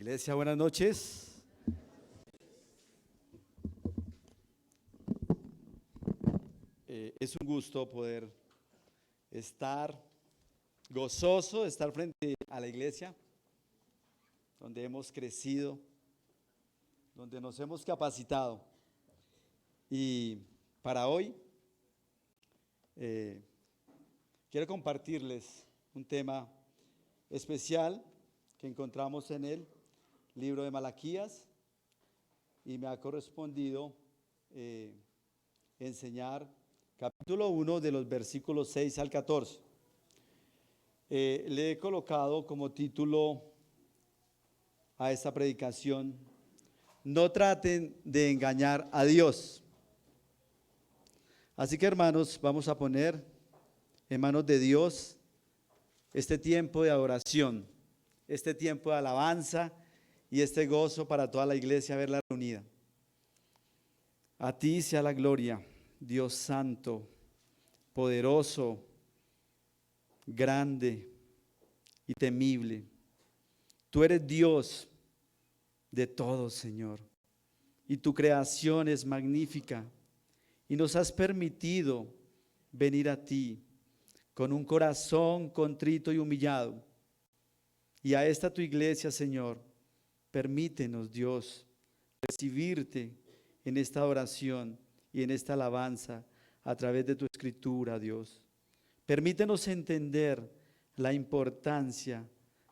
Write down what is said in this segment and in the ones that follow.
Iglesia, buenas noches. Es un gusto poder estar gozoso de estar frente a la iglesia, donde hemos crecido, donde nos hemos capacitado. Y para hoy quiero compartirles un tema especial que encontramos en el libro de Malaquías, y me ha correspondido enseñar capítulo 1 de los versículos 6 al 14. Le he colocado como título a esta predicación: no traten de engañar a Dios. Así que, hermanos, vamos a poner en manos de Dios este tiempo de adoración, este tiempo de alabanza y este gozo para toda la iglesia verla reunida. A ti sea la gloria, Dios santo, poderoso, grande y temible. Tú eres Dios de todos, Señor, y tu creación es magnífica, y nos has permitido venir a ti con un corazón contrito y humillado. Y a esta tu iglesia, Señor, permítenos, Dios, recibirte en esta oración y en esta alabanza a través de tu escritura, Dios. Permítenos entender la importancia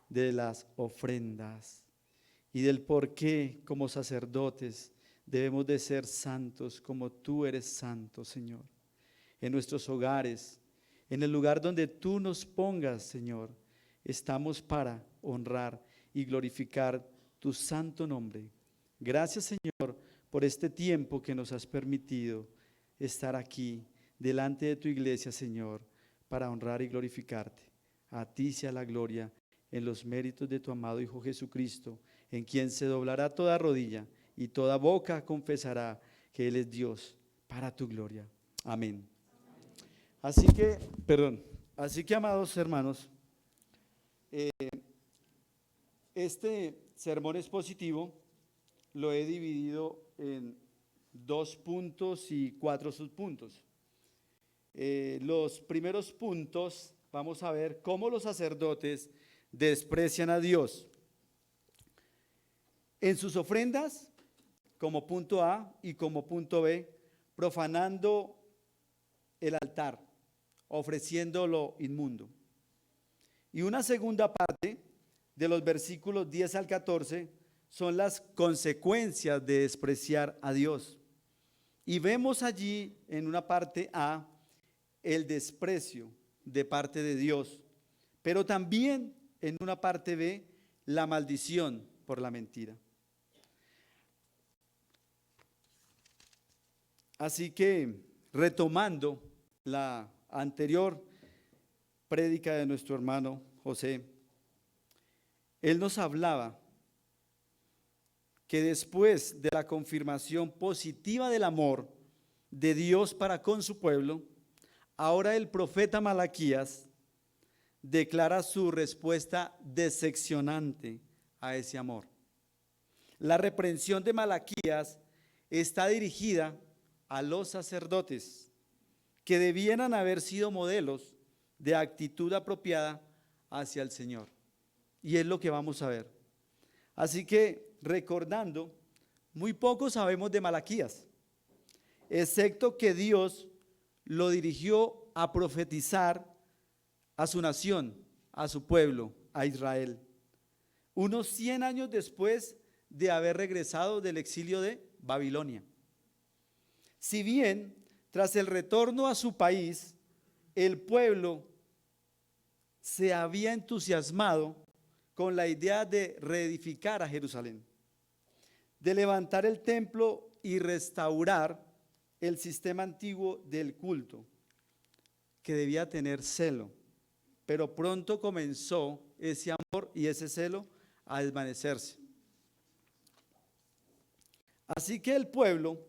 de las ofrendas y del por qué como sacerdotes debemos de ser santos como tú eres santo, Señor. En nuestros hogares, en el lugar donde tú nos pongas, Señor, estamos para honrar y glorificar tu santo nombre. Gracias, Señor, por este tiempo que nos has permitido estar aquí delante de tu iglesia, Señor, para honrar y glorificarte. A ti sea la gloria en los méritos de tu amado Hijo Jesucristo, en quien se doblará toda rodilla y toda boca confesará que Él es Dios, para tu gloria. Amén. Así que, amados hermanos, este sermón expositivo lo he dividido en 2 puntos y 4 subpuntos. Los primeros puntos, vamos a ver cómo los sacerdotes desprecian a Dios en sus ofrendas, como punto A, y como punto B, profanando el altar, ofreciendo lo inmundo. Y una segunda parte de los versículos 10 al 14 son las consecuencias de despreciar a Dios. Y vemos allí en una parte A el desprecio de parte de Dios, pero también en una parte B la maldición por la mentira. Así que, retomando la anterior prédica de nuestro hermano José, él nos hablaba que después de la confirmación positiva del amor de Dios para con su pueblo, ahora el profeta Malaquías declara su respuesta decepcionante a ese amor. La reprensión de Malaquías está dirigida a los sacerdotes, que debieran haber sido modelos de actitud apropiada hacia el Señor. Y es lo que vamos a ver. Así que, recordando, muy poco sabemos de Malaquías, excepto que Dios lo dirigió a profetizar a su nación, a su pueblo, a Israel, unos 100 años después de haber regresado del exilio de Babilonia. Si bien, tras el retorno a su país, el pueblo se había entusiasmado con la idea de reedificar a Jerusalén, de levantar el templo y restaurar el sistema antiguo del culto, que debía tener celo, pero pronto comenzó ese amor y ese celo a desvanecerse. Así que el pueblo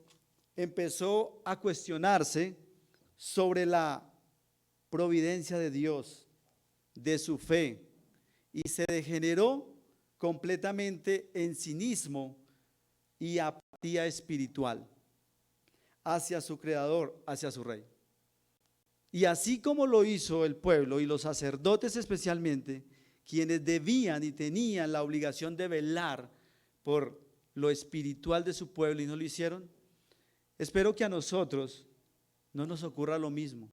empezó a cuestionarse sobre la providencia de Dios, de su fe, y se degeneró completamente en cinismo y apatía espiritual hacia su Creador, hacia su Rey. Y así como lo hizo el pueblo y los sacerdotes especialmente, quienes debían y tenían la obligación de velar por lo espiritual de su pueblo y no lo hicieron, espero que a nosotros no nos ocurra lo mismo,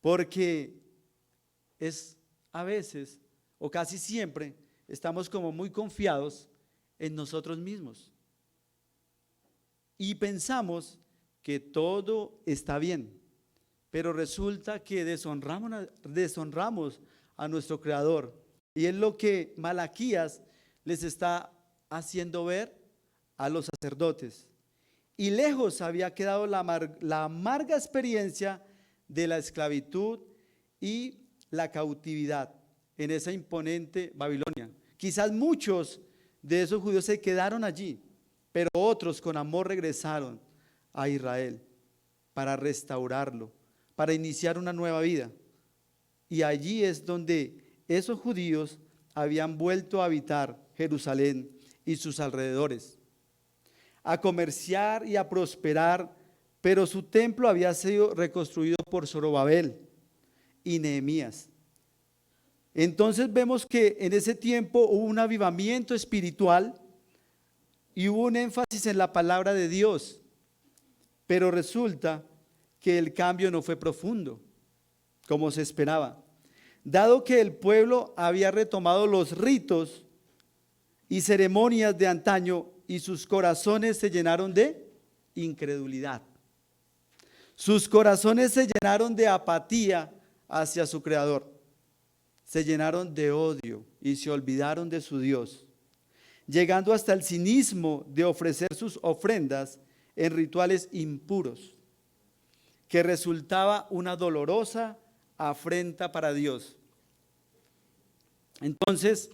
porque es a veces o casi siempre estamos como muy confiados en nosotros mismos y pensamos que todo está bien, pero resulta que deshonramos a nuestro Creador, y es lo que Malaquías les está haciendo ver a los sacerdotes. Y lejos había quedado la amarga experiencia de la esclavitud y la cautividad en esa imponente Babilonia. Quizás muchos de esos judíos se quedaron allí, pero otros con amor regresaron a Israel para restaurarlo, para iniciar una nueva vida. Y allí es donde esos judíos habían vuelto a habitar Jerusalén y sus alrededores, a comerciar y a prosperar, pero su templo había sido reconstruido por Zorobabel y Nehemías. Entonces vemos que en ese tiempo hubo un avivamiento espiritual y hubo un énfasis en la palabra de Dios, pero resulta que el cambio no fue profundo como se esperaba, dado que el pueblo había retomado los ritos y ceremonias de antaño y sus corazones se llenaron de incredulidad. Sus corazones se llenaron de apatía hacia su Creador, se llenaron de odio y se olvidaron de su Dios, llegando hasta el cinismo de ofrecer sus ofrendas en rituales impuros, que resultaba una dolorosa afrenta para Dios. Entonces,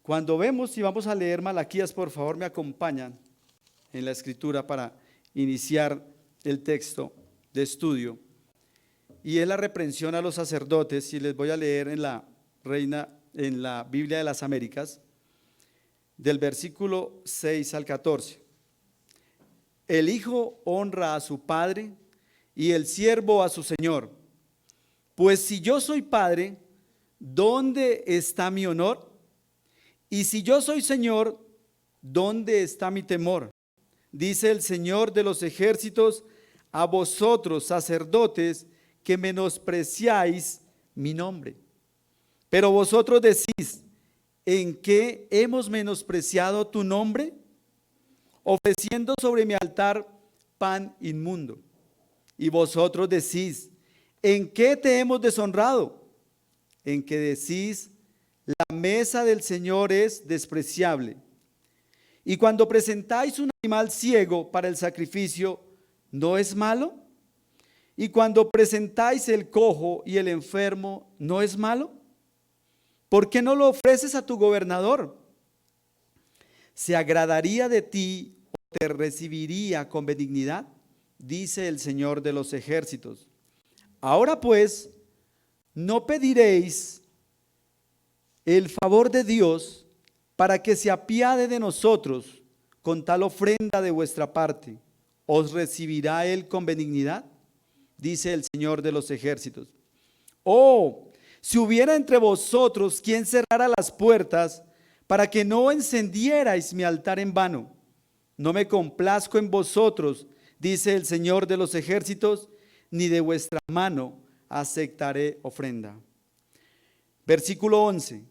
cuando vemos, y vamos a leer Malaquías, por favor me acompañan en la escritura para iniciar el texto de estudio, y es la reprensión a los sacerdotes, y les voy a leer en la Biblia de las Américas, del versículo 6 al 14. El hijo honra a su padre y el siervo a su señor. Pues si yo soy padre, ¿dónde está mi honor? Y si yo soy señor, ¿dónde está mi temor? Dice el Señor de los ejércitos a vosotros, sacerdotes, que menospreciáis mi nombre. Pero vosotros decís, ¿en qué hemos menospreciado tu nombre? Ofreciendo sobre mi altar pan inmundo. Y vosotros decís, ¿en qué te hemos deshonrado? En que decís, la mesa del Señor es despreciable. Y cuando presentáis un animal ciego para el sacrificio, ¿no es malo? Y cuando presentáis el cojo y el enfermo, ¿no es malo? ¿Por qué no lo ofreces a tu gobernador? ¿Se agradaría de ti o te recibiría con benignidad? Dice el Señor de los ejércitos. Ahora pues, no pediréis el favor de Dios para que se apiade de nosotros con tal ofrenda de vuestra parte. ¿Os recibirá Él con benignidad? Dice el Señor de los ejércitos. Oh, si hubiera entre vosotros quien cerrara las puertas para que no encendierais mi altar en vano. No me complazco en vosotros, dice el Señor de los ejércitos, ni de vuestra mano aceptaré ofrenda. Versículo 11.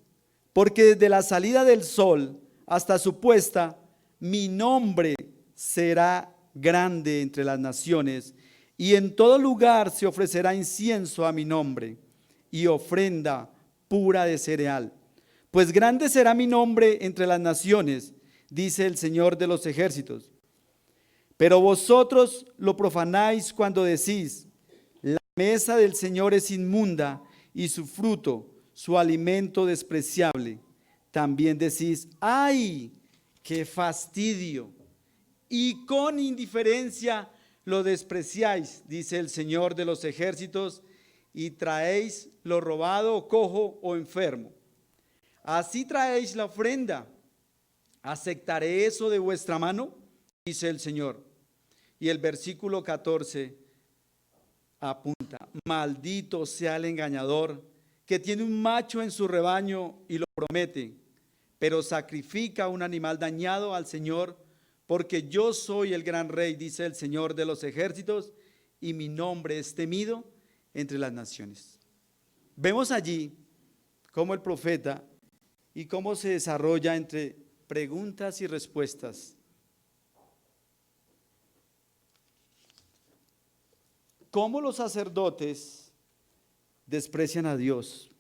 Porque desde la salida del sol hasta su puesta, mi nombre será grande entre las naciones, y en todo lugar se ofrecerá incienso a mi nombre y ofrenda pura de cereal. Pues grande será mi nombre entre las naciones, dice el Señor de los ejércitos. Pero vosotros lo profanáis cuando decís, la mesa del Señor es inmunda y su fruto, su alimento despreciable. También decís, ¡ay, qué fastidio! Y con indiferencia lo despreciáis, dice el Señor de los ejércitos, y traéis lo robado, cojo o enfermo. así traéis la ofrenda. ¿Aceptaré eso de vuestra mano? Dice el Señor. Y el versículo 14 apunta: maldito sea el engañador que tiene un macho en su rebaño y lo promete, pero sacrifica un animal dañado al Señor, porque yo soy el gran rey, dice el Señor de los ejércitos, y mi nombre es temido entre las naciones. Vemos allí cómo el profeta y cómo se desarrolla entre preguntas y respuestas. Cómo los sacerdotes desprecian a Dios.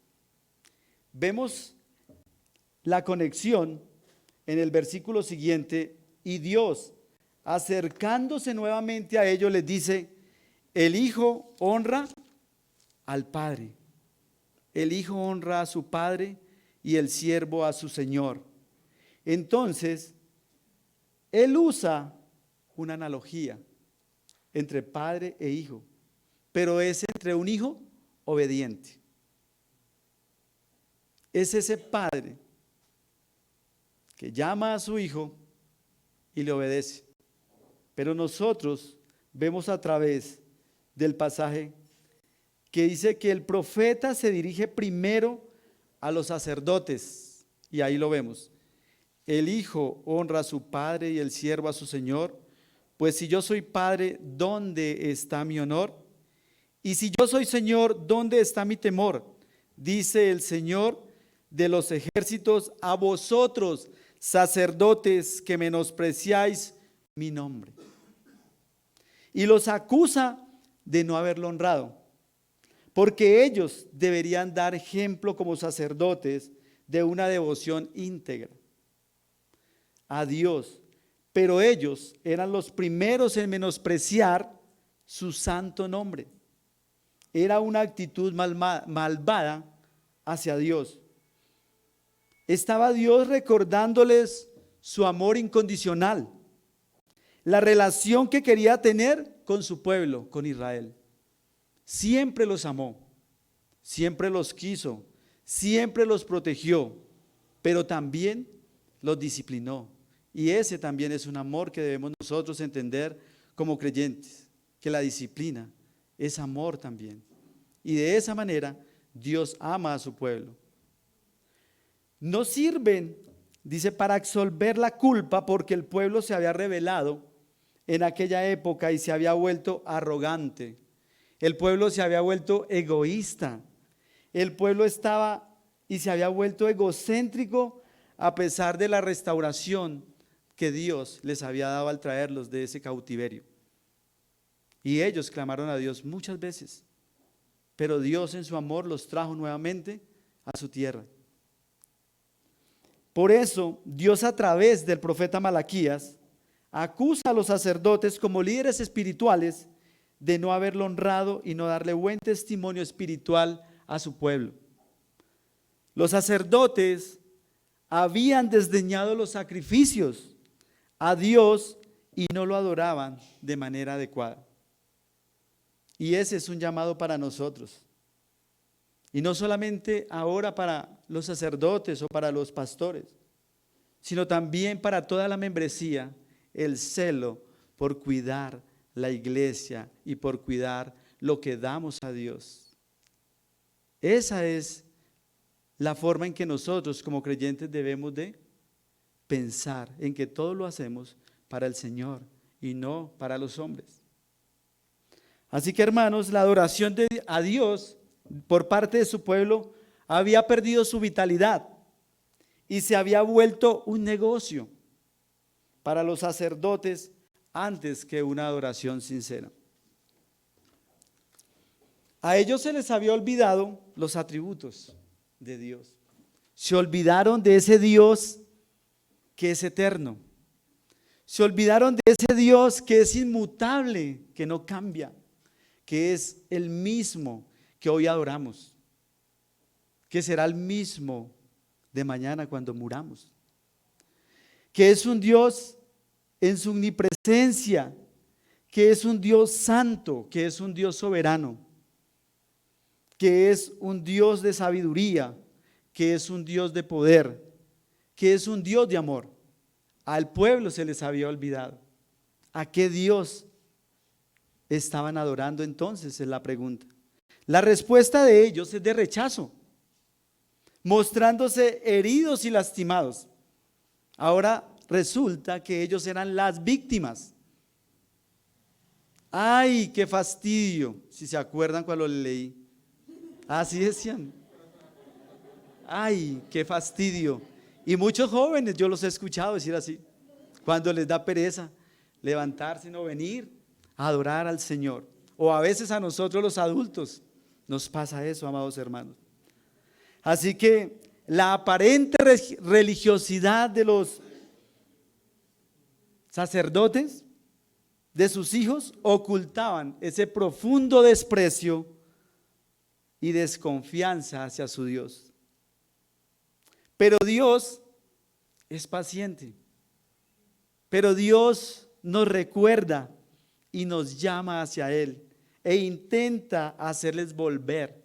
Vemos la conexión en el versículo siguiente, y Dios, acercándose nuevamente a ellos, les dice: el Hijo honra al Padre, el Hijo honra a su Padre y el siervo a su Señor. Entonces, él usa una analogía entre padre e hijo, pero es entre un hijo obediente. Es ese padre que llama a su hijo y le obedece. Pero nosotros vemos a través del pasaje que dice que el profeta se dirige primero a los sacerdotes, y ahí lo vemos. El hijo honra a su padre y el siervo a su señor. Pues si yo soy padre, ¿dónde está mi honor? Y si yo soy señor, ¿dónde está mi temor? Dice el Señor de los ejércitos a vosotros, sacerdotes, que menospreciáis mi nombre. Y los acusa de no haberlo honrado, porque ellos deberían dar ejemplo como sacerdotes de una devoción íntegra a Dios, pero ellos eran los primeros en menospreciar su santo nombre. Era una actitud malvada hacia Dios. Estaba Dios recordándoles su amor incondicional, la relación que quería tener con su pueblo, con Israel. Siempre los amó, siempre los quiso, siempre los protegió, pero también los disciplinó. Y ese también es un amor que debemos nosotros entender como creyentes, que la disciplina es amor también. Y de esa manera Dios ama a su pueblo. No sirven, dice, para absolver la culpa, porque el pueblo se había rebelado en aquella época y se había vuelto arrogante. El pueblo se había vuelto egoísta. El pueblo estaba y se había vuelto egocéntrico a pesar de la restauración que Dios les había dado al traerlos de ese cautiverio. Y ellos clamaron a Dios muchas veces, pero Dios en su amor los trajo nuevamente a su tierra. Por eso Dios, a través del profeta Malaquías, acusa a los sacerdotes como líderes espirituales de no haberlo honrado y no darle buen testimonio espiritual a su pueblo. Los sacerdotes habían desdeñado los sacrificios a Dios y no lo adoraban de manera adecuada. Y ese es un llamado para nosotros. Y no solamente ahora para los sacerdotes o para los pastores, sino también para toda la membresía, el celo por cuidar la iglesia y por cuidar lo que damos a Dios. Esa es la forma en que nosotros como creyentes debemos de pensar, en que todo lo hacemos para el Señor y no para los hombres. Así que, hermanos, la adoración a Dios por parte de su pueblo había perdido su vitalidad y se había vuelto un negocio para los sacerdotes antes que una adoración sincera. A ellos se les había olvidado los atributos de Dios. Se olvidaron de ese Dios que es eterno. Se olvidaron de ese Dios que es inmutable, que no cambia, que es el mismo que hoy adoramos, que será el mismo de mañana cuando muramos, que es un Dios en su omnipresencia, que es un Dios santo, que es un Dios soberano, que es un Dios de sabiduría, que es un Dios de poder, que es un Dios de amor. Al pueblo se les había olvidado. ¿A qué Dios estaban adorando entonces? Es la pregunta. La respuesta de ellos es de rechazo, mostrándose heridos y lastimados. Ahora resulta que ellos eran las víctimas. ¡Ay, qué fastidio! Si se acuerdan cuando lo leí. Así decían. ¡Ay, qué fastidio! Y muchos jóvenes yo los he escuchado decir así, cuando les da pereza levantarse, no venir a adorar al Señor. O a veces a nosotros los adultos nos pasa eso, amados hermanos. Así que la aparente religiosidad de los sacerdotes, de sus hijos, ocultaban ese profundo desprecio y desconfianza hacia su Dios. Pero Dios es paciente. Pero Dios nos recuerda y nos llama hacia Él e intenta hacerles volver.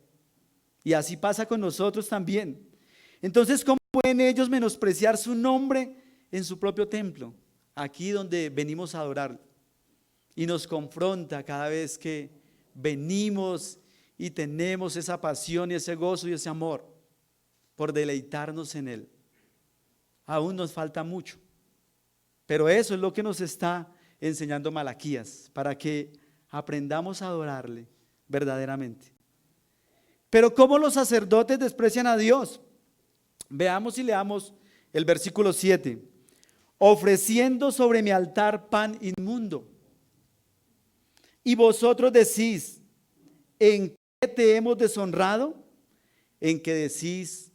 Y así pasa con nosotros también. Entonces, ¿cómo pueden ellos menospreciar su nombre en su propio templo? Aquí donde venimos a adorar. Y nos confronta cada vez que venimos y tenemos esa pasión y ese gozo y ese amor por deleitarnos en Él. Aún nos falta mucho. Pero eso es lo que nos está enseñando Malaquías, para que aprendamos a adorarle verdaderamente. Pero ¿cómo los sacerdotes desprecian a Dios? Veamos y leamos el versículo 7. Ofreciendo sobre mi altar pan inmundo. Y vosotros decís, ¿en qué te hemos deshonrado? En que decís,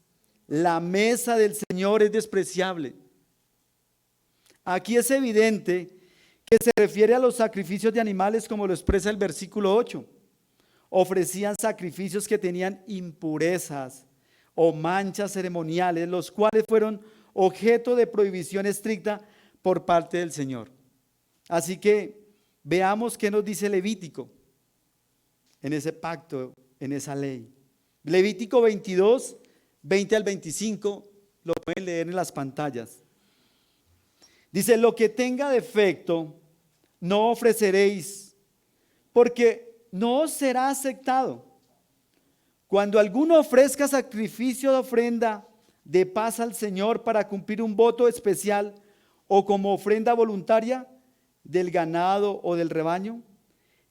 la mesa del Señor es despreciable. Aquí es evidente que se refiere a los sacrificios de animales, como lo expresa el versículo 8. Ofrecían sacrificios que tenían impurezas o manchas ceremoniales, los cuales fueron objeto de prohibición estricta por parte del Señor. Así que veamos qué nos dice Levítico en ese pacto, en esa ley. Levítico 22, 20 al 25, lo pueden leer en las pantallas. Dice, lo que tenga defecto no ofreceréis, porque no os será aceptado. Cuando alguno ofrezca sacrificio de ofrenda de paz al Señor para cumplir un voto especial o como ofrenda voluntaria del ganado o del rebaño,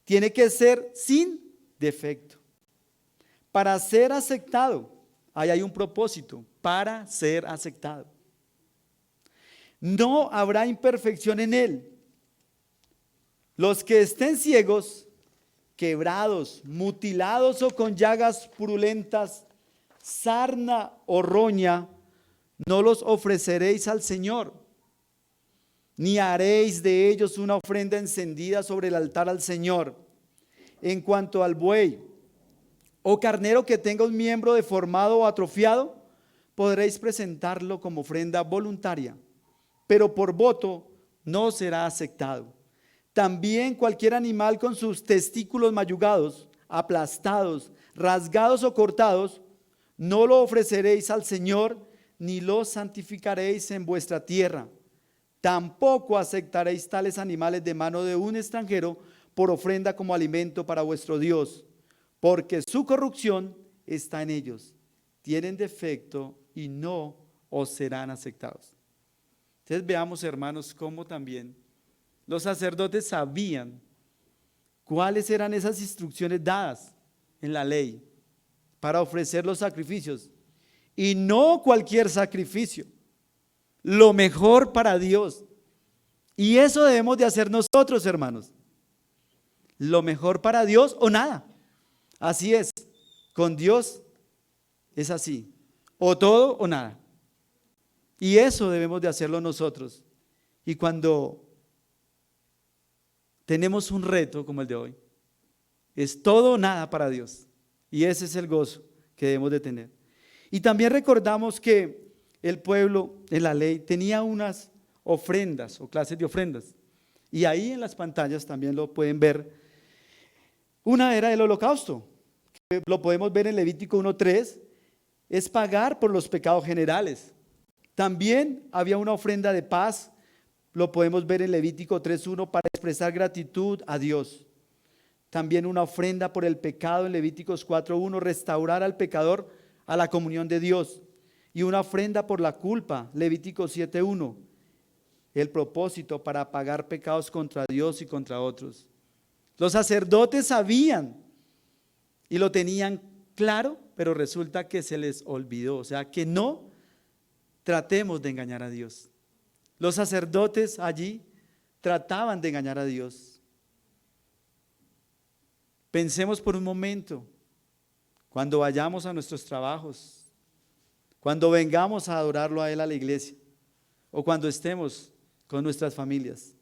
tiene que ser sin defecto. Para ser aceptado, ahí hay un propósito, para ser aceptado. No habrá imperfección en él. Los que estén ciegos, quebrados, mutilados o con llagas purulentas, sarna o roña, no los ofreceréis al Señor, ni haréis de ellos una ofrenda encendida sobre el altar al Señor. En cuanto al buey o carnero que tenga un miembro deformado o atrofiado, podréis presentarlo como ofrenda voluntaria, pero por voto no será aceptado. También cualquier animal con sus testículos mayugados, aplastados, rasgados o cortados, no lo ofreceréis al Señor, ni lo santificaréis en vuestra tierra. Tampoco aceptaréis tales animales de mano de un extranjero por ofrenda como alimento para vuestro Dios, porque su corrupción está en ellos. Tienen defecto y no os serán aceptados. Entonces veamos, hermanos, cómo también los sacerdotes sabían cuáles eran esas instrucciones dadas en la ley para ofrecer los sacrificios. Y no cualquier sacrificio, lo mejor para Dios. Y eso debemos de hacer nosotros, hermanos. Lo mejor para Dios o nada. Así es, con Dios es así, o todo o nada. Y eso debemos de hacerlo nosotros. Y cuando tenemos un reto como el de hoy, es todo o nada para Dios. Y ese es el gozo que debemos de tener. Y también recordamos que el pueblo en la ley tenía unas ofrendas o clases de ofrendas. Y ahí en las pantallas también lo pueden ver. Una era el holocausto, que lo podemos ver en Levítico 1:3, es pagar por los pecados generales. También había una ofrenda de paz, lo podemos ver en Levítico 3:1, para expresar gratitud a Dios. También una ofrenda por el pecado en Levíticos 4:1, restaurar al pecador a la comunión de Dios. Y una ofrenda por la culpa, Levíticos 7:1, el propósito para pagar pecados contra Dios y contra otros. Los sacerdotes sabían y lo tenían claro, pero resulta que se les olvidó. O sea, que no tratemos de engañar a Dios. Los sacerdotes allí trataban de engañar a Dios. Pensemos por un momento, cuando vayamos a nuestros trabajos, cuando vengamos a adorarlo a Él a la iglesia, o cuando estemos con nuestras familias,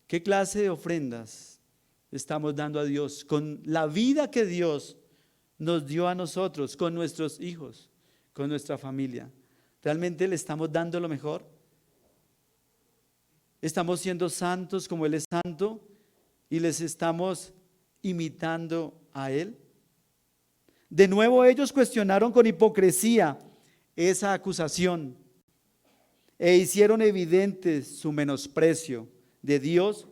¿qué clase de ofrendas estamos dando a Dios con la vida que Dios nos dio a nosotros, con nuestros hijos, con nuestra familia? ¿Realmente le estamos dando lo mejor? ¿Estamos siendo santos como Él es santo y les estamos imitando a Él? De nuevo ellos cuestionaron con hipocresía esa acusación e hicieron evidente su menosprecio de Dios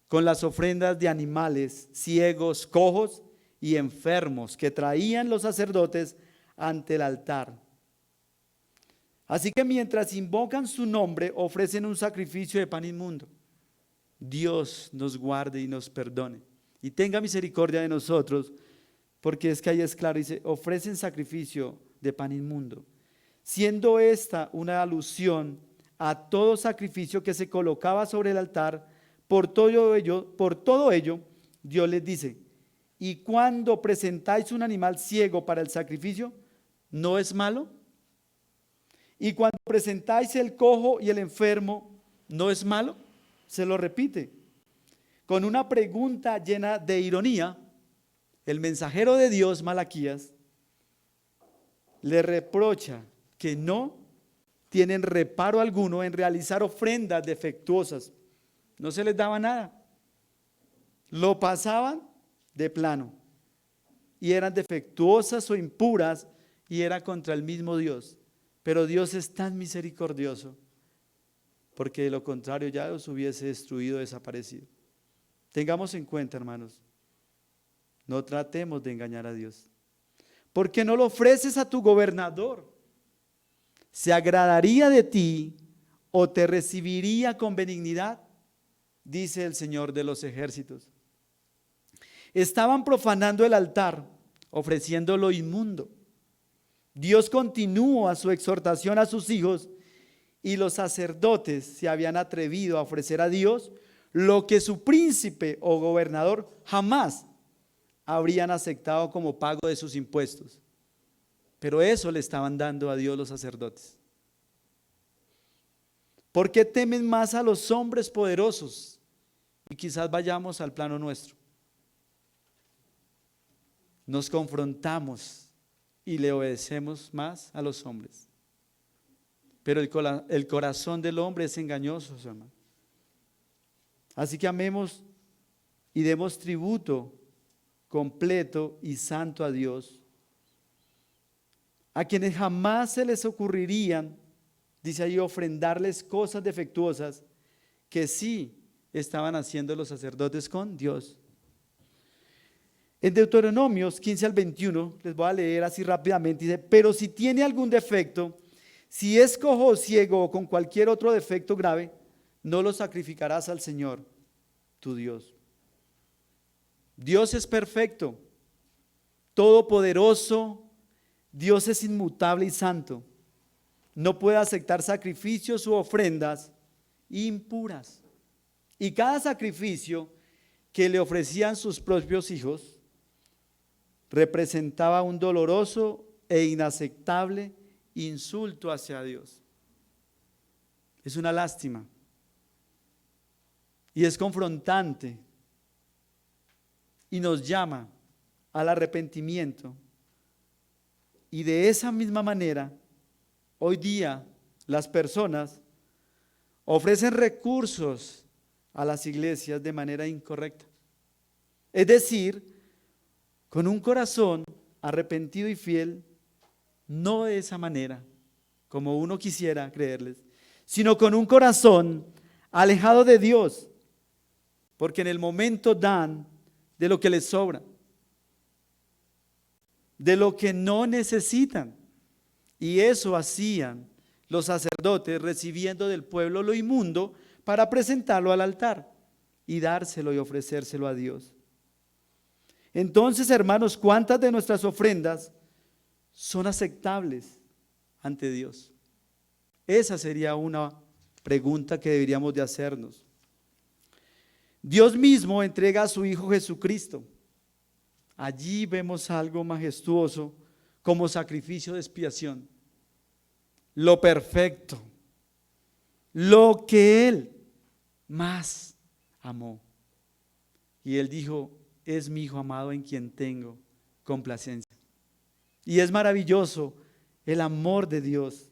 con las ofrendas de animales, ciegos, cojos y enfermos que traían los sacerdotes ante el altar. Así que mientras invocan su nombre, ofrecen un sacrificio de pan inmundo. Dios nos guarde y nos perdone y tenga misericordia de nosotros, porque es que ahí es claro, dice, ofrecen sacrificio de pan inmundo, siendo esta una alusión a todo sacrificio que se colocaba sobre el altar. Por todo ello, Dios les dice: y cuando presentáis un animal ciego para el sacrificio, ¿no es malo? Y cuando presentáis el cojo y el enfermo, ¿no es malo? Se lo repite. Con una pregunta llena de ironía, el mensajero de Dios, Malaquías, le reprocha que no tienen reparo alguno en realizar ofrendas defectuosas. No se les daba nada. Lo pasaban de plano. Y eran defectuosas o impuras y era contra el mismo Dios. Pero Dios es tan misericordioso, porque de lo contrario ya los hubiese destruido, desaparecido. Tengamos en cuenta, hermanos, no tratemos de engañar a Dios. ¿Por qué no lo ofreces a tu gobernador? ¿Se agradaría de ti o te recibiría con benignidad? Dice el Señor de los ejércitos. Estaban profanando el altar, ofreciendo lo inmundo. Dios continúa su exhortación a sus hijos y los sacerdotes se habían atrevido a ofrecer a Dios lo que su príncipe o gobernador jamás habrían aceptado como pago de sus impuestos. Pero eso le estaban dando a Dios los sacerdotes. ¿Por qué temen más a los hombres poderosos? Y quizás vayamos al plano nuestro. Nos confrontamos y le obedecemos más a los hombres. Pero el corazón del hombre es engañoso, hermano. Así que amemos y demos tributo completo y santo a Dios, a quienes jamás se les ocurrirían, dice ahí, ofrendarles cosas defectuosas que sí estaban haciendo los sacerdotes con Dios. En Deuteronomios 15 al 21, les voy a leer así rápidamente, dice: pero si tiene algún defecto, si es cojo o ciego o con cualquier otro defecto grave, no lo sacrificarás al Señor, tu Dios. Dios es perfecto, todopoderoso, Dios es inmutable y santo. No puede aceptar sacrificios u ofrendas impuras. Y cada sacrificio que le ofrecían sus propios hijos representaba un doloroso e inaceptable insulto hacia Dios. Es una lástima y es confrontante y nos llama al arrepentimiento. Y de esa misma manera, hoy día las personas ofrecen recursos a las iglesias de manera incorrecta. Es decir, con un corazón arrepentido y fiel, no de esa manera, como uno quisiera creerles, sino con un corazón alejado de Dios, porque en el momento dan de lo que les sobra, de lo que no necesitan. Y eso hacían los sacerdotes, recibiendo del pueblo lo inmundo para presentarlo al altar y dárselo y ofrecérselo a Dios. Entonces, hermanos, ¿cuántas de nuestras ofrendas son aceptables ante Dios? Esa sería una pregunta que deberíamos de hacernos. Dios mismo entrega a su Hijo Jesucristo. Allí vemos algo majestuoso como sacrificio de expiación. Lo perfecto, lo que Él más amó. Y Él dijo, es mi Hijo amado en quien tengo complacencia. Y es maravilloso el amor de Dios.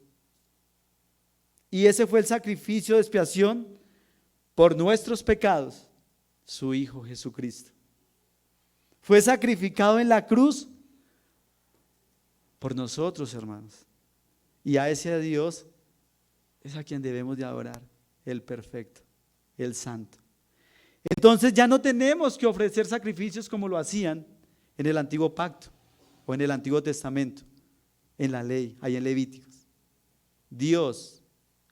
Y ese fue el sacrificio de expiación por nuestros pecados, su Hijo Jesucristo. Fue sacrificado en la cruz por nosotros, hermanos. Y a ese Dios es a quien debemos de adorar, el perfecto, el santo. Entonces ya no tenemos que ofrecer sacrificios como lo hacían en el antiguo pacto o en el Antiguo Testamento, en la ley, ahí en Levíticos. Dios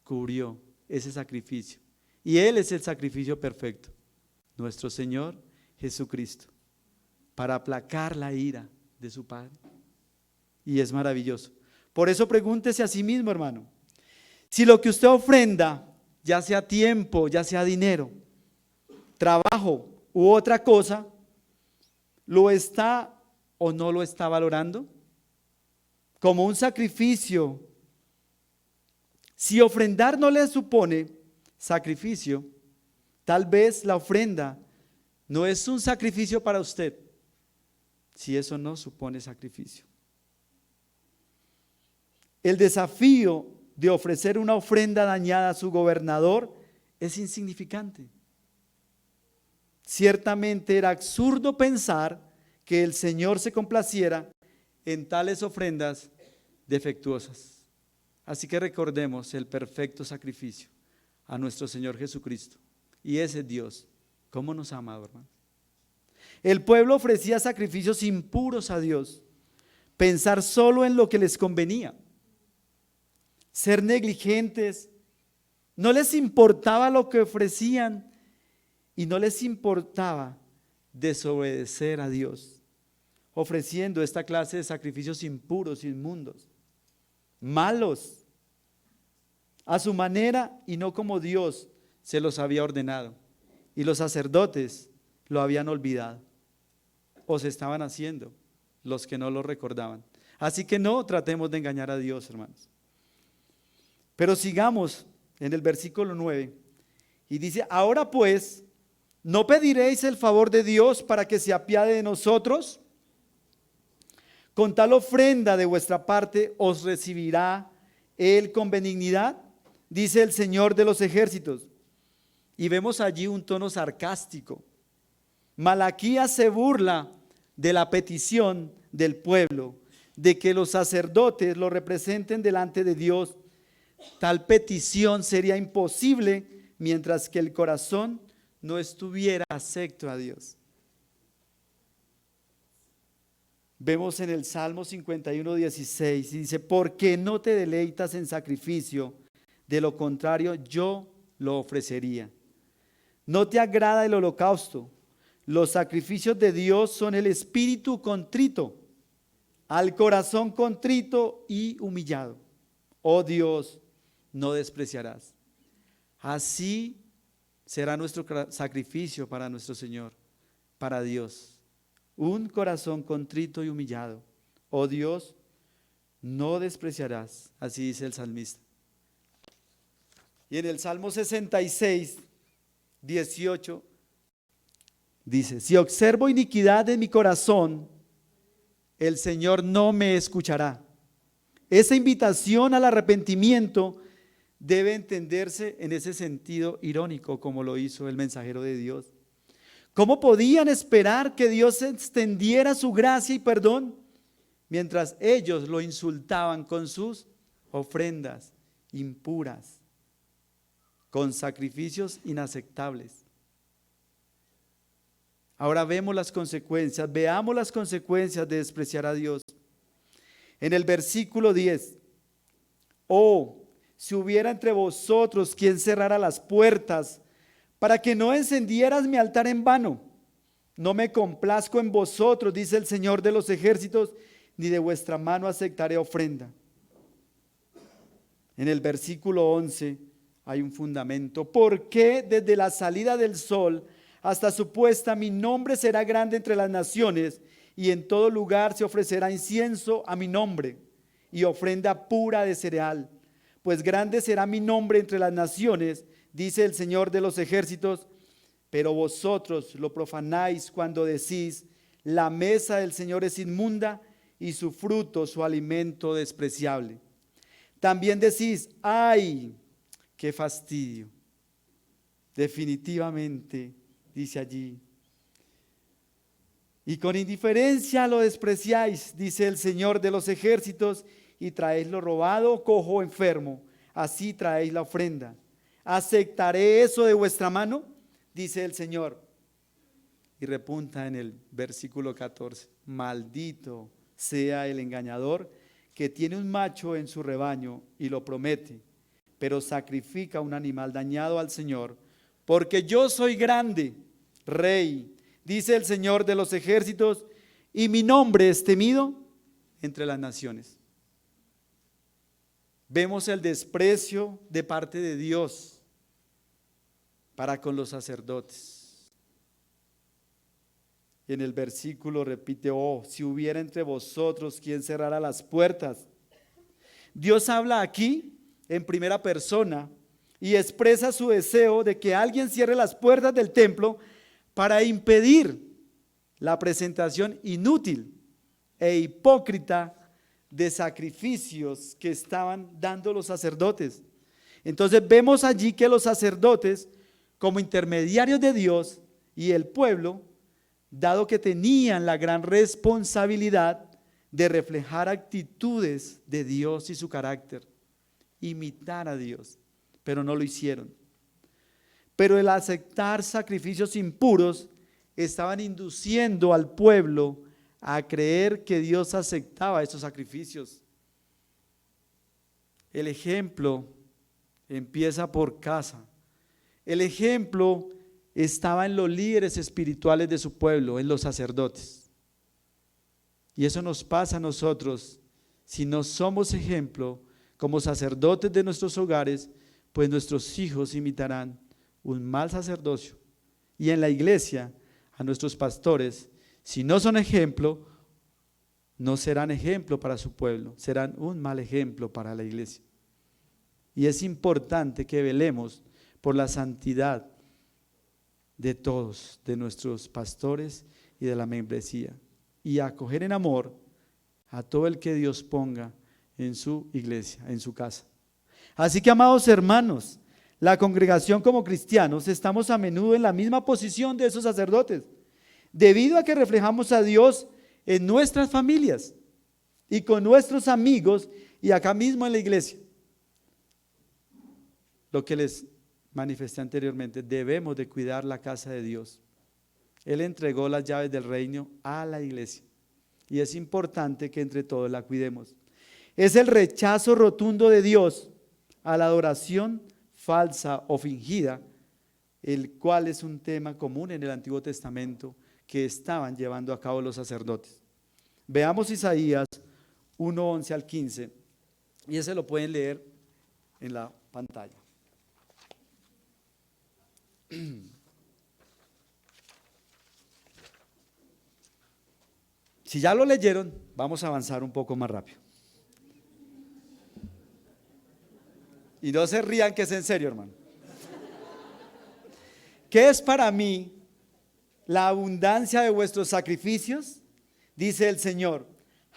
cubrió ese sacrificio y Él es el sacrificio perfecto, nuestro Señor Jesucristo, para aplacar la ira de su Padre. Y es maravilloso. Por eso pregúntese a sí mismo, hermano, si lo que usted ofrenda, ya sea tiempo, ya sea dinero, trabajo u otra cosa, ¿lo está o no lo está valorando como un sacrificio? Si ofrendar no le supone sacrificio, tal vez la ofrenda no es un sacrificio para usted, si eso no supone sacrificio. El desafío de ofrecer una ofrenda dañada a su gobernador es insignificante. Ciertamente era absurdo pensar que el Señor se complaciera en tales ofrendas defectuosas. Así que recordemos el perfecto sacrificio a nuestro Señor Jesucristo. Y ese Dios, ¿cómo nos ha amado, hermano? El pueblo ofrecía sacrificios impuros a Dios, pensar solo en lo que les convenía, ser negligentes, no les importaba lo que ofrecían y no les importaba desobedecer a Dios, ofreciendo esta clase de sacrificios impuros, inmundos, malos, a su manera y no como Dios se los había ordenado. Y los sacerdotes lo habían olvidado o se estaban haciendo los que no lo recordaban. Así que no tratemos de engañar a Dios, hermanos. Pero sigamos en el versículo 9 y dice, ahora pues, ¿no pediréis el favor de Dios para que se apiade de nosotros? Con tal ofrenda de vuestra parte os recibirá Él con benignidad, dice el Señor de los ejércitos. Y vemos allí un tono sarcástico. Malaquías se burla de la petición del pueblo, de que los sacerdotes lo representen delante de Dios. Tal petición sería imposible mientras que el corazón no estuviera afecto a Dios. Vemos en el Salmo 51:16 y dice, ¿por qué no te deleitas en sacrificio? De lo contrario, yo lo ofrecería. No te agrada el holocausto. Los sacrificios de Dios son el espíritu contrito, al corazón contrito y humillado. Oh Dios, no despreciarás. Así será nuestro sacrificio para nuestro Señor, para Dios. Un corazón contrito y humillado. Oh Dios, no despreciarás. Así dice el salmista. Y en el Salmo 66:18 dice, si observo iniquidad en mi corazón, el Señor no me escuchará. Esa invitación al arrepentimiento debe entenderse en ese sentido irónico, como lo hizo el mensajero de Dios. ¿Cómo podían esperar que Dios extendiera su gracia y perdón mientras ellos lo insultaban con sus ofrendas impuras, con sacrificios inaceptables. Ahora veamos las consecuencias, veamos las consecuencias de despreciar a Dios. En el versículo 10, oh, si hubiera entre vosotros quien cerrara las puertas para que no encendieras mi altar en vano. No me complazco en vosotros, dice el Señor de los ejércitos, ni de vuestra mano aceptaré ofrenda. En el versículo 11 hay un fundamento. ¿Por qué desde la salida del sol hasta su puesta mi nombre será grande entre las naciones, y en todo lugar se ofrecerá incienso a mi nombre y ofrenda pura de cereal? Pues grande será mi nombre entre las naciones, dice el Señor de los ejércitos. Pero vosotros lo profanáis cuando decís, la mesa del Señor es inmunda y su fruto, su alimento despreciable. También decís, ¡ay, qué fastidio! Definitivamente, dice allí. Y con indiferencia lo despreciáis, dice el Señor de los ejércitos, y traéis lo robado, cojo o enfermo. Así traéis la ofrenda. ¿Aceptaré eso de vuestra mano?, dice el Señor. Y repunta en el versículo 14. Maldito sea el engañador que tiene un macho en su rebaño y lo promete, pero sacrifica un animal dañado al Señor. Porque yo soy grande, Rey, dice el Señor de los ejércitos, y mi nombre es temido entre las naciones. Vemos el desprecio de parte de Dios para con los sacerdotes. Y en el versículo repite, oh, si hubiera entre vosotros quien cerrara las puertas. Dios habla aquí en primera persona y expresa su deseo de que alguien cierre las puertas del templo para impedir la presentación inútil e hipócrita de sacrificios que estaban dando los sacerdotes. Entonces vemos allí que los sacerdotes, como intermediarios de Dios y el pueblo, dado que tenían la gran responsabilidad de reflejar actitudes de Dios y su carácter, imitar a Dios, pero no lo hicieron. Pero el aceptar sacrificios impuros estaban induciendo al pueblo a creer que Dios aceptaba esos sacrificios. El ejemplo empieza por casa. El ejemplo estaba en los líderes espirituales de su pueblo, en los sacerdotes. Y eso nos pasa a nosotros. Si no somos ejemplo como sacerdotes de nuestros hogares, pues nuestros hijos imitarán un mal sacerdocio. Y en la iglesia, a nuestros pastores, si no son ejemplo, no serán ejemplo para su pueblo, serán un mal ejemplo para la iglesia. Y es importante que velemos por la santidad de todos, de nuestros pastores y de la membresía, y acoger en amor a todo el que Dios ponga en su iglesia, en su casa. Así que, amados hermanos, la congregación como cristianos estamos a menudo en la misma posición de esos sacerdotes, debido a que reflejamos a Dios en nuestras familias y con nuestros amigos y acá mismo en la iglesia. Lo que les manifesté anteriormente, debemos de cuidar la casa de Dios. Él entregó las llaves del reino a la iglesia y es importante que entre todos la cuidemos. Es el rechazo rotundo de Dios a la adoración falsa o fingida, el cual es un tema común en el Antiguo Testamento que estaban llevando a cabo los sacerdotes. Veamos Isaías 1:11 al 15, y ese lo pueden leer en la pantalla. Si ya lo leyeron, vamos a avanzar un poco más rápido. Y no se rían, que es en serio, hermano. ¿Qué es para mí la abundancia de vuestros sacrificios? Dice el Señor.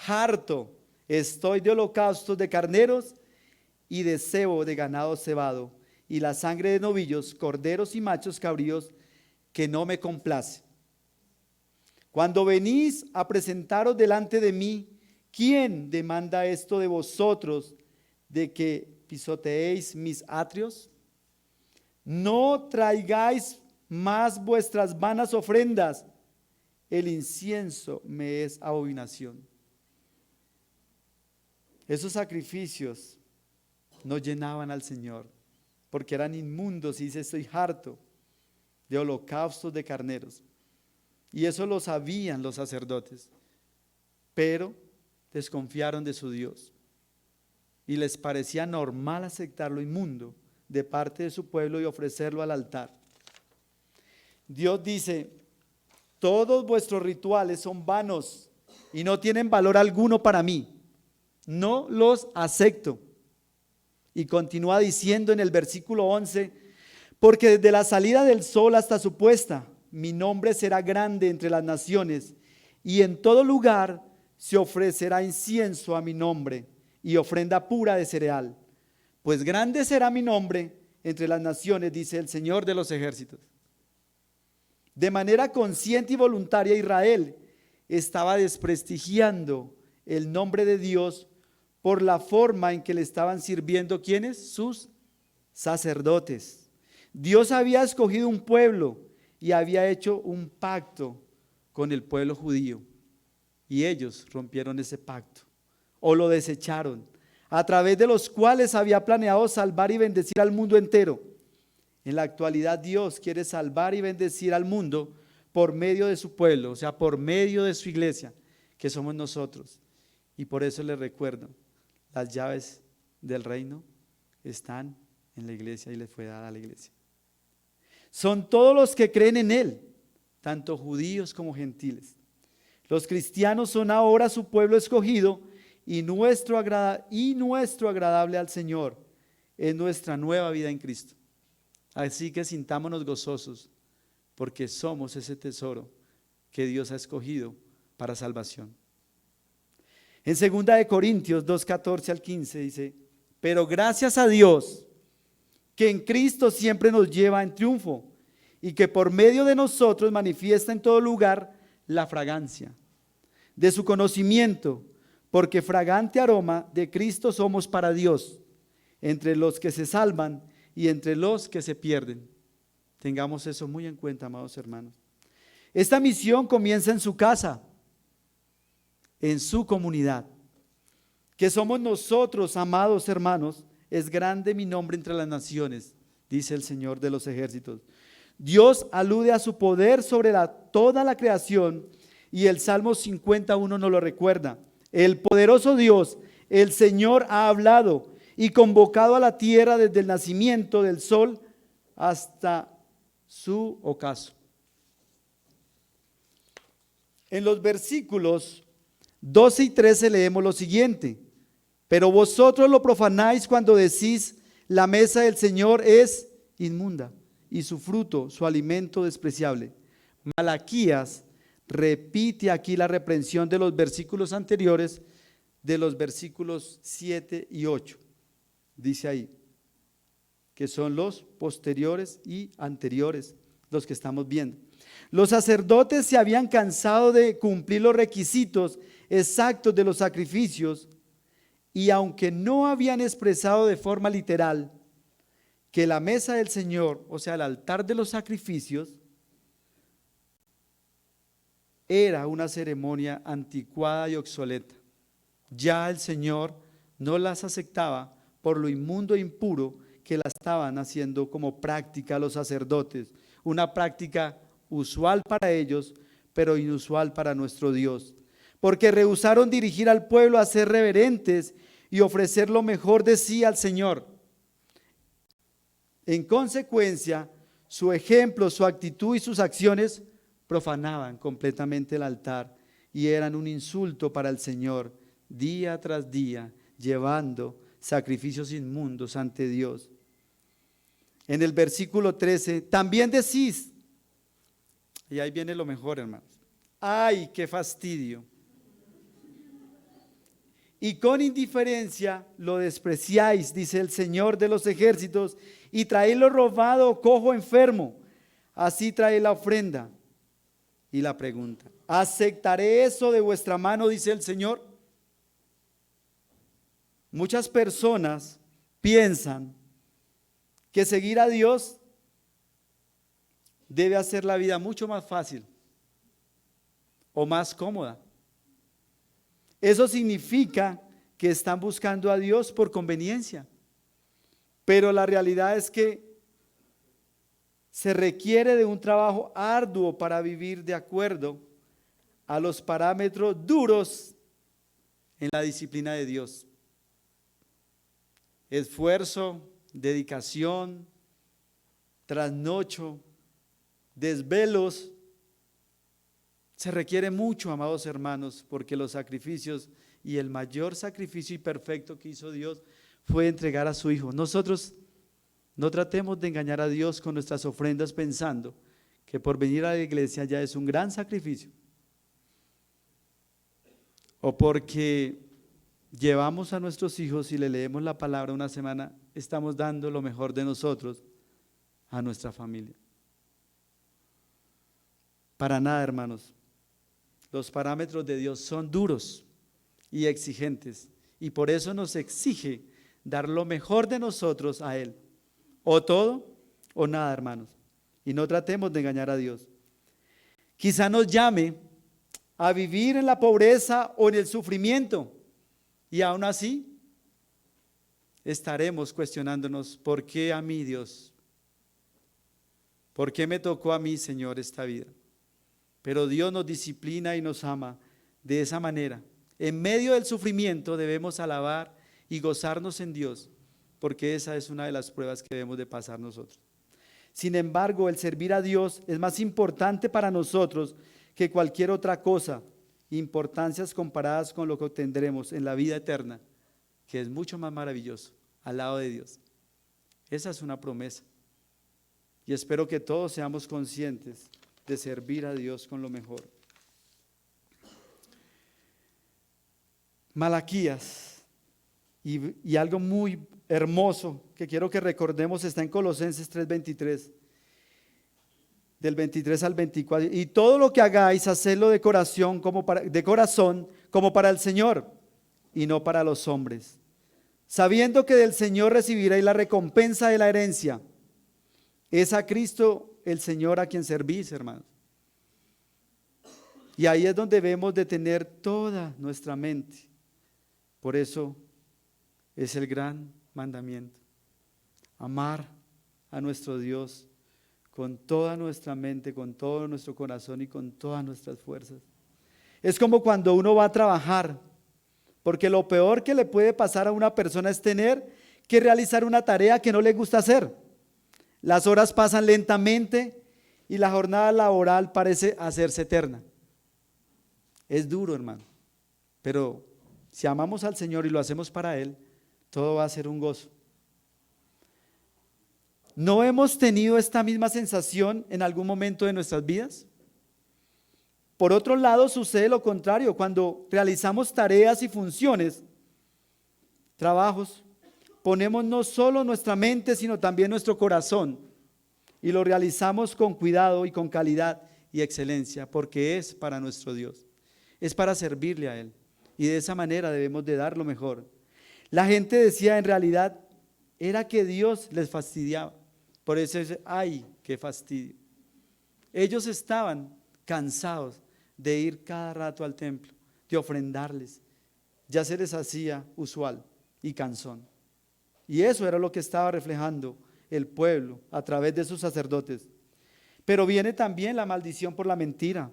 Harto estoy de holocaustos de carneros y de cebo de ganado cebado, y la sangre de novillos, corderos y machos cabríos, que no me complace. Cuando venís a presentaros delante de mí, ¿quién demanda esto de vosotros, de que pisoteéis mis atrios? No traigáis más vuestras vanas ofrendas, el incienso me es abominación. Esos sacrificios no llenaban al Señor, porque eran inmundos, y dice: estoy harto de holocaustos de carneros. Y eso lo sabían los sacerdotes, pero desconfiaron de su Dios, y les parecía normal aceptar lo inmundo de parte de su pueblo y ofrecerlo al altar. Dios dice: todos vuestros rituales son vanos y no tienen valor alguno para mí, no los acepto. Y continúa diciendo en el versículo 11: porque desde la salida del sol hasta su puesta, mi nombre será grande entre las naciones, y en todo lugar se ofrecerá incienso a mi nombre y ofrenda pura de cereal. Pues grande será mi nombre entre las naciones, dice el Señor de los ejércitos. De manera consciente y voluntaria, Israel estaba desprestigiando el nombre de Dios por la forma en que le estaban sirviendo. ¿Quiénes? Sus sacerdotes. Dios había escogido un pueblo y había hecho un pacto con el pueblo judío, y ellos rompieron ese pacto o lo desecharon, a través de los cuales había planeado salvar y bendecir al mundo entero. En la actualidad Dios quiere salvar y bendecir al mundo por medio de su pueblo, o sea, por medio de su iglesia, que somos nosotros. Y por eso les recuerdo, las llaves del reino están en la iglesia y les fue dada a la iglesia. Son todos los que creen en Él, tanto judíos como gentiles. Los cristianos son ahora su pueblo escogido y nuestro agradable al Señor es nuestra nueva vida en Cristo. Así que sintámonos gozosos, porque somos ese tesoro que Dios ha escogido para salvación. En 2 de Corintios 2:14 al 15 dice: pero gracias a Dios, que en Cristo siempre nos lleva en triunfo, y que por medio de nosotros manifiesta en todo lugar la fragancia de su conocimiento, porque fragante aroma de Cristo somos para Dios, entre los que se salvan y entre los que se pierden. Tengamos eso muy en cuenta, amados hermanos. Esta misión comienza en su casa, en su comunidad, que somos nosotros, amados hermanos. Es grande mi nombre entre las naciones, dice el Señor de los ejércitos. Dios alude a su poder sobre toda la creación, y el Salmo 51 nos lo recuerda. El poderoso Dios, el Señor, ha hablado y convocado a la tierra desde el nacimiento del sol hasta su ocaso. En los versículos 12 y 13 leemos lo siguiente: pero vosotros lo profanáis cuando decís: la mesa del Señor es inmunda, y su fruto, su alimento despreciable. Malaquías repite aquí la reprensión de los versículos anteriores, de los versículos 7 y 8. Dice ahí, que son los posteriores y anteriores, los que estamos viendo. Los sacerdotes se habían cansado de cumplir los requisitos exactos de los sacrificios, y aunque no habían expresado de forma literal que la mesa del Señor, o sea, el altar de los sacrificios, era una ceremonia anticuada y obsoleta, ya el Señor no las aceptaba por lo inmundo e impuro que la estaban haciendo como práctica los sacerdotes, una práctica usual para ellos, pero inusual para nuestro Dios, porque rehusaron dirigir al pueblo a ser reverentes y ofrecer lo mejor de sí al Señor. En consecuencia, su ejemplo, su actitud y sus acciones profanaban completamente el altar y eran un insulto para el Señor, día tras día, llevando sacrificios inmundos ante Dios. En el versículo 13, también decís, y ahí viene lo mejor, hermanos: ¡ay, qué fastidio! Y con indiferencia lo despreciáis, dice el Señor de los ejércitos, y traéis lo robado, cojo, enfermo. Así trae la ofrenda. Y la pregunta: ¿aceptaré eso de vuestra mano?, dice el Señor. Muchas personas piensan que seguir a Dios debe hacer la vida mucho más fácil o más cómoda. Eso significa que están buscando a Dios por conveniencia, pero la realidad es que se requiere de un trabajo arduo para vivir de acuerdo a los parámetros duros en la disciplina de Dios. Esfuerzo, dedicación, trasnocho, desvelos. Se requiere mucho, amados hermanos, porque los sacrificios y el mayor sacrificio y perfecto que hizo Dios fue entregar a su Hijo. Nosotros no tratemos de engañar a Dios con nuestras ofrendas pensando que por venir a la iglesia ya es un gran sacrificio, o porque llevamos a nuestros hijos y le leemos la palabra una semana, estamos dando lo mejor de nosotros a nuestra familia. Para nada, hermanos. Los parámetros de Dios son duros y exigentes, y por eso nos exige dar lo mejor de nosotros a Él. O todo o nada, hermanos. Y no tratemos de engañar a Dios. Quizá nos llame a vivir en la pobreza o en el sufrimiento, y aún así estaremos cuestionándonos: ¿por qué a mí, Dios? ¿Por qué me tocó a mí, Señor, esta vida? Pero Dios nos disciplina y nos ama de esa manera. En medio del sufrimiento debemos alabar y gozarnos en Dios, porque esa es una de las pruebas que debemos de pasar nosotros. Sin embargo, el servir a Dios es más importante para nosotros que cualquier otra cosa, importancias comparadas con lo que obtendremos en la vida eterna, que es mucho más maravilloso al lado de Dios. Esa es una promesa, y espero que todos seamos conscientes de servir a Dios con lo mejor. Malaquías, y algo muy hermoso que quiero que recordemos, está en Colosenses 3:23, del 23 al 24. Y todo lo que hagáis, hacedlo de corazón como para el Señor y no para los hombres, sabiendo que del Señor recibiréis la recompensa de la herencia. Es a Cristo el Señor a quien servís, hermanos. Y ahí es donde debemos de tener toda nuestra mente. Por eso es el gran mandamiento: amar a nuestro Dios con toda nuestra mente, con todo nuestro corazón y con todas nuestras fuerzas. Es como cuando uno va a trabajar, porque lo peor que le puede pasar a una persona es tener que realizar una tarea que no le gusta hacer. Las horas pasan lentamente y la jornada laboral parece hacerse eterna. Es duro, hermano, pero si amamos al Señor y lo hacemos para Él, todo va a ser un gozo. ¿No hemos tenido esta misma sensación en algún momento de nuestras vidas? Por otro lado, sucede lo contrario. Cuando realizamos tareas y funciones, trabajos, ponemos no solo nuestra mente, sino también nuestro corazón, y lo realizamos con cuidado y con calidad y excelencia, porque es para nuestro Dios, es para servirle a Él, y de esa manera debemos de dar lo mejor. La gente decía, en realidad era que Dios les fastidiaba. Por eso es, ay, qué fastidio. Ellos estaban cansados de ir cada rato al templo, de ofrendarles. Ya se les hacía usual y cansón. Y eso era lo que estaba reflejando el pueblo a través de sus sacerdotes. Pero viene también la maldición por la mentira.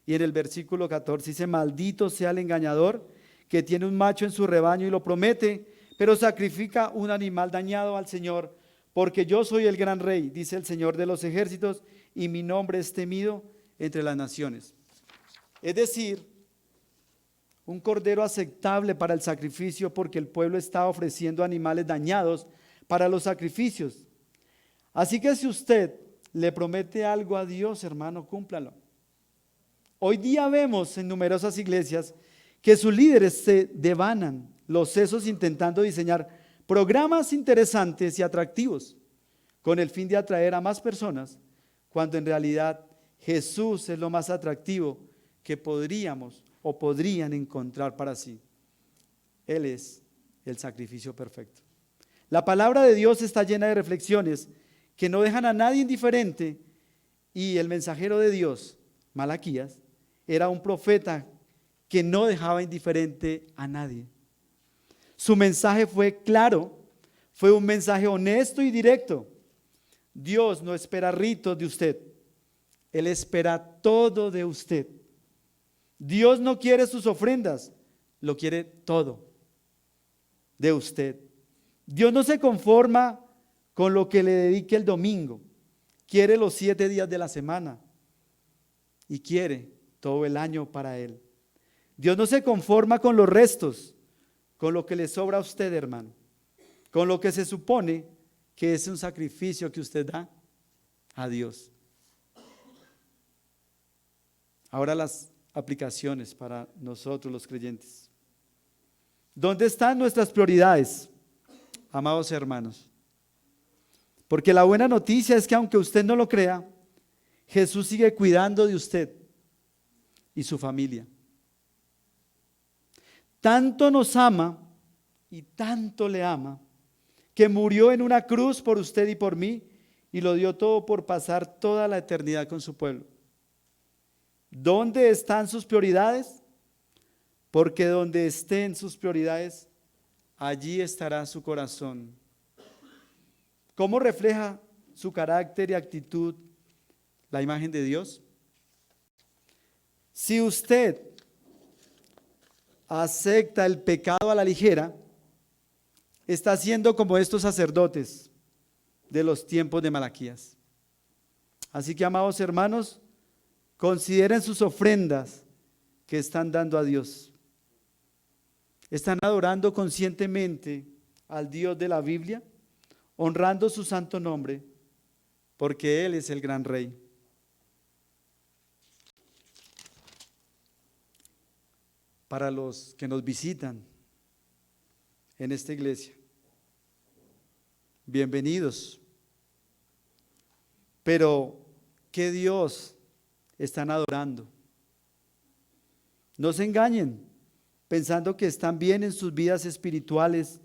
Y en el versículo 14 dice: maldito sea el engañador que tiene un macho en su rebaño y lo promete, pero sacrifica un animal dañado al Señor. Porque yo soy el gran rey, dice el Señor de los ejércitos, y mi nombre es temido entre las naciones. Es decir, un cordero aceptable para el sacrificio, porque el pueblo estaba ofreciendo animales dañados para los sacrificios. Así que si usted le promete algo a Dios, hermano, cúmplalo. Hoy día vemos en numerosas iglesias que sus líderes se devanan los sesos intentando diseñar programas interesantes y atractivos con el fin de atraer a más personas, cuando en realidad Jesús es lo más atractivo que podríamos o podrían encontrar para sí. Él es el sacrificio perfecto. La palabra de Dios está llena de reflexiones que no dejan a nadie indiferente, y el mensajero de Dios, Malaquías, era un profeta que no dejaba indiferente a nadie. Su mensaje fue claro, fue un mensaje honesto y directo. Dios no espera ritos de usted, Él espera todo de usted. Dios no quiere sus ofrendas, lo quiere todo de usted. Dios no se conforma con lo que le dedique el domingo, quiere los 7 días de la semana y quiere todo el año para Él. Dios no se conforma con los restos, con lo que le sobra a usted, hermano, con lo que se supone que es un sacrificio que usted da a Dios. Ahora las aplicaciones para nosotros los creyentes. ¿Dónde están nuestras prioridades, amados hermanos? Porque la buena noticia es que aunque usted no lo crea, Jesús sigue cuidando de usted y su familia. Tanto nos ama y tanto le ama, que murió en una cruz por usted y por mí, y lo dio todo por pasar toda la eternidad con su pueblo. ¿Dónde están sus prioridades? Porque donde estén sus prioridades, allí estará su corazón. ¿Cómo refleja su carácter y actitud la imagen de Dios? Si usted acepta el pecado a la ligera, está siendo como estos sacerdotes de los tiempos de Malaquías. Así que, amados hermanos, consideren sus ofrendas que están dando a Dios. ¿Están adorando conscientemente al Dios de la Biblia, honrando su santo nombre, porque Él es el gran Rey? Para los que nos visitan en esta iglesia, bienvenidos. Pero, ¿qué Dios están adorando? No se engañen pensando que están bien en sus vidas espirituales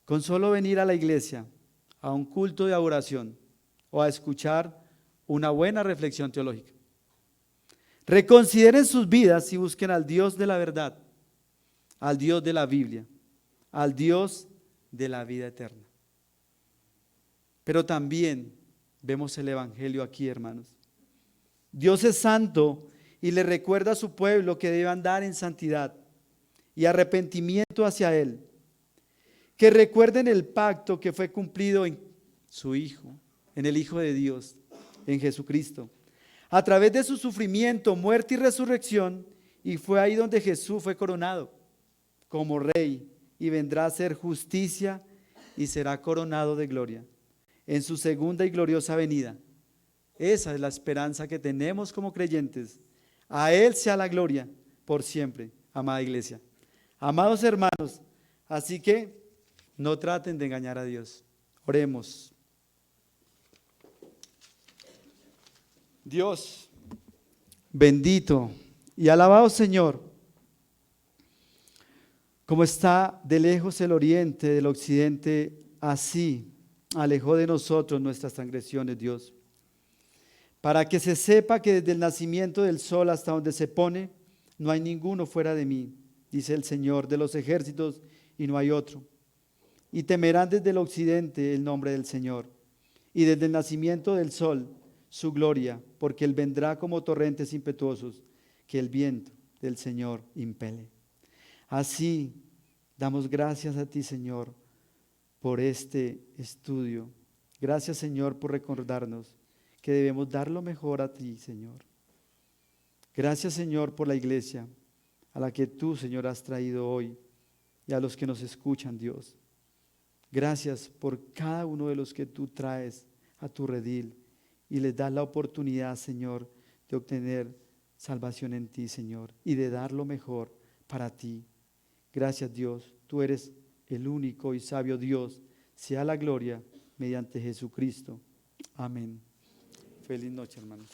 con solo venir a la iglesia, a un culto de adoración o a escuchar una buena reflexión teológica. Reconsideren sus vidas y busquen al Dios de la verdad, al Dios de la Biblia, al Dios de la vida eterna. Pero también vemos el Evangelio aquí, hermanos. Dios es santo y le recuerda a su pueblo que debe andar en santidad y arrepentimiento hacia Él. Que recuerden el pacto que fue cumplido en su Hijo, en el Hijo de Dios, en Jesucristo, a través de su sufrimiento, muerte y resurrección, y fue ahí donde Jesús fue coronado como Rey y vendrá a hacer justicia y será coronado de gloria en su segunda y gloriosa venida. Esa es la esperanza que tenemos como creyentes. A Él sea la gloria por siempre, amada iglesia. Amados hermanos, así que no traten de engañar a Dios. Oremos. Dios, bendito y alabado Señor, como está de lejos el oriente del occidente, así alejó de nosotros nuestras transgresiones, Dios, para que se sepa que desde el nacimiento del sol hasta donde se pone, no hay ninguno fuera de mí, dice el Señor de los ejércitos, y no hay otro. Y temerán desde el occidente el nombre del Señor, y desde el nacimiento del sol su gloria, porque Él vendrá como torrentes impetuosos, que el viento del Señor impele. Así damos gracias a ti, Señor, por este estudio. Gracias, Señor, por recordarnos que debemos dar lo mejor a ti, Señor. Gracias, Señor, por la iglesia a la que tú, Señor, has traído hoy y a los que nos escuchan, Dios. Gracias por cada uno de los que tú traes a tu redil y les das la oportunidad, Señor, de obtener salvación en ti, Señor, y de dar lo mejor para ti. Gracias, Dios, tú eres el único y sabio Dios. Sea la gloria mediante Jesucristo. Amén. Feliz noche, hermanos.